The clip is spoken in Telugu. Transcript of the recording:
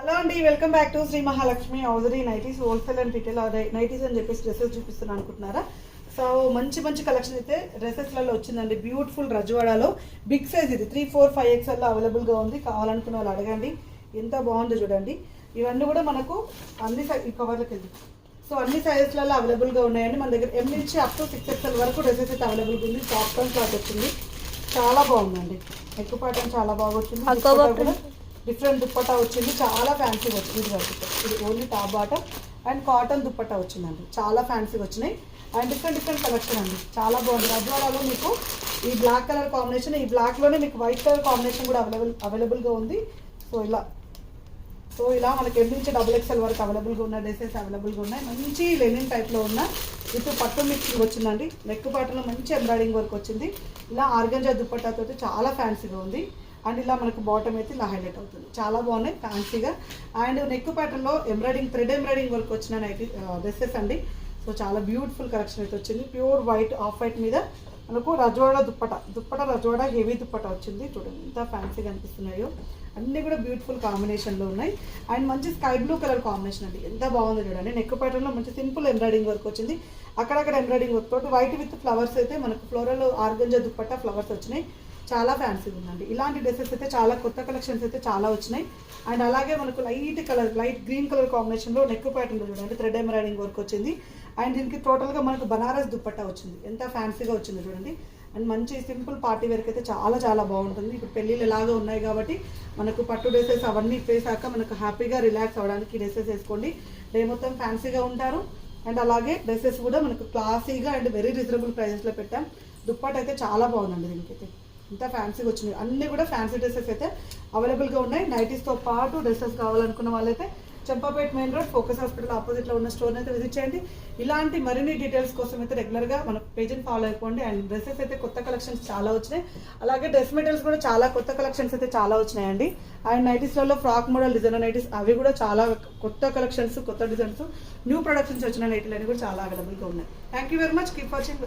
హలో అండి, welcome back to Shri Mahalakshmi hosiery nighties wholesale and retail nighties అని చెప్పేసి డ్రెస్సెస్ చూపిస్తున్నాను అనుకుంటున్నారా. సో మంచి మంచి కలెక్షన్ అయితే డ్రెస్సెస్లలో వచ్చిందండి. బ్యూటిఫుల్ రజవాడాలో బిగ్ సైజ్ ఇది 3, 4, 5 XL అవైలబుల్గా ఉంది. కావాలనుకున్న వాళ్ళు అడగండి. ఎంత బాగుందో చూడండి. ఇవన్నీ కూడా మనకు అన్ని ఈ కవర్లకు వెళ్ళి సో అన్ని సైజెస్లలో అవైలబుల్గా ఉన్నాయండి. మన దగ్గర M నుంచి అప్ టు 6 XL వరకు డ్రెస్సెస్ అయితే అవైలబుల్గా ఉంది. సాఫ్ట్ క్లాత్ వచ్చింది, చాలా బాగుందండి. ఎక్కువ పాటం చాలా బాగా వచ్చింది. డిఫరెంట్ దుప్పట్టా వచ్చింది, చాలా ఫ్యాన్సీగా వచ్చింది. ఇది only top bottom and cotton dupatta వచ్చిందండి. చాలా ఫ్యాన్సీగా వచ్చినాయి అండ్ డిఫరెంట్ కలెక్షన్ అండి. చాలా బాగుంది. రజ్వాడాలో మీకు ఈ బ్లాక్ కలర్ కాంబినేషన్, ఈ బ్లాక్లోనే మీకు వైట్ కలర్ కాంబినేషన్ కూడా అవైలబుల్గా ఉంది. సో ఇలా మనకి M నుంచి XXL వరకు అవైలబుల్గా ఉన్న డ్రెస్సెస్ అవైలబుల్గా ఉన్నాయి. మంచి లెనిన్ టైప్లో ఉన్న ఇప్పుడు పట్టు మిక్సింగ్ వచ్చిందండి. నెక్ పాటలో మంచి ఎంబ్రాయిడింగ్ వర్క్ వచ్చింది. ఇలా ఆర్గంజా దుప్పట్టాతో చాలా ఫ్యాన్సీగా ఉంది. అండ్ ఇలా మనకు బాటమ్ అయితే ఇలా హైలైట్ అవుతుంది. చాలా బాగున్నాయి ఫ్యాన్సీగా. అండ్ నెక్ ప్యాటర్న్లో థ్రెడ్ ఎంబ్రాయిడింగ్ వర్క్ వచ్చిన నైటీ డ్రెస్సెస్ అండి. సో చాలా బ్యూటిఫుల్ కలెక్షన్ అయితే వచ్చింది. ప్యూర్ వైట్ ఆఫ్ వైట్ మీద మనకు రజవాడా దుప్పట రజవాడా హెవీ దుప్పట వచ్చింది. చూడండి ఎంత ఫ్యాన్సీగా అనిపిస్తున్నాయో. అన్నీ కూడా బ్యూటిఫుల్ కాంబినేషన్లో ఉన్నాయి. అండ్ మంచి స్కై బ్లూ కలర్ కాంబినేషన్ అండి. ఎంత బాగుందో చూడండి. నెక్ ప్యాటర్న్లో మంచి సింపుల్ ఎంబ్రాయిడింగ్ వర్క్ వచ్చింది. అక్కడక్కడ ఎంబ్రాయిడింగ్ వర్క్ తోటి వైట్ విత్ ఫ్లవర్స్ అయితే మనకు ఫ్లోరల్ ఆర్గంజా దుప్పట ఫ్లవర్స్ వచ్చినాయి. చాలా ఫ్యాన్సీగా ఉందండి. ఇలాంటి డ్రెస్సెస్ అయితే చాలా కొత్త కలెక్షన్స్ అయితే చాలా వచ్చినాయి. అండ్ అలాగే మనకు లైట్ గ్రీన్ కలర్ కాంబినేషన్లో నెక్ ప్యాటర్న్లో చూడండి థ్రెడ్ ఎంబ్రాయిడింగ్ వర్క్ వచ్చింది. అండ్ దీనికి టోటల్గా మనకు బనారస్ దుప్పట్టా వచ్చింది. ఎంత ఫ్యాన్సీగా వచ్చింది చూడండి. అండ్ మంచి సింపుల్ పార్టీ వేర్కి అయితే చాలా బాగుంటుంది. ఇప్పుడు పెళ్ళిళ్ళు ఎలాగో ఉన్నాయి కాబట్టి మనకు పట్టు డ్రెస్సెస్ అవన్నీ ఇప్పేసాక మనకు హ్యాపీగా రిలాక్స్ అవ్వడానికి డ్రెస్సెస్ వేసుకోండి. డే మొత్తం ఫ్యాన్సీగా ఉంటారు. అండ్ అలాగే డ్రెస్సెస్ కూడా మనకు క్లాసీగా అండ్ వెరీ రీజనబుల్ ప్రైజెస్లో పెట్టాం. దుప్పట్ట అయితే చాలా బాగుందండి. దీనికైతే ఇంత ఫ్యాన్సీగా వచ్చినాయి. అన్నీ కూడా ఫ్యాన్సీ డ్రెస్సెస్ అయితే అవైలబుల్గా ఉన్నాయి. నైటీస్తో పాటు డ్రెస్సెస్ కావాలనుకున్న వాళ్ళైతే Champapet main road focus hospital ఆపోజిట్లో ఉన్న స్టోర్ని అయితే విజిట్ చేయండి. ఇలాంటి మరిన్ని డీటెయిల్స్ కోసం అయితే రెగ్యులర్గా మన పేజ్ని ఫాలో అయిపోండి. అండ్ డ్రెస్సెస్ అయితే కొత్త కలెక్షన్స్ చాలా వచ్చినాయి. అలాగే డ్రెస్ మెటీరియల్స్ కూడా చాలా కొత్త కలెక్షన్స్ అయితే చాలా వచ్చినాయండి. అండ్ నైటీస్లలో ఫ్రాక్ మోడల్ డిజైనర్ నైటీస్ అవి కూడా చాలా కొత్త కలెక్షన్స్, కొత్త డిజైన్స్, న్యూ ప్రొడక్షన్స్ వచ్చిన నైటీలు అన్ని కూడా చాలా అవైలబుల్గా ఉన్నాయి. Thank you very much. Keep watching.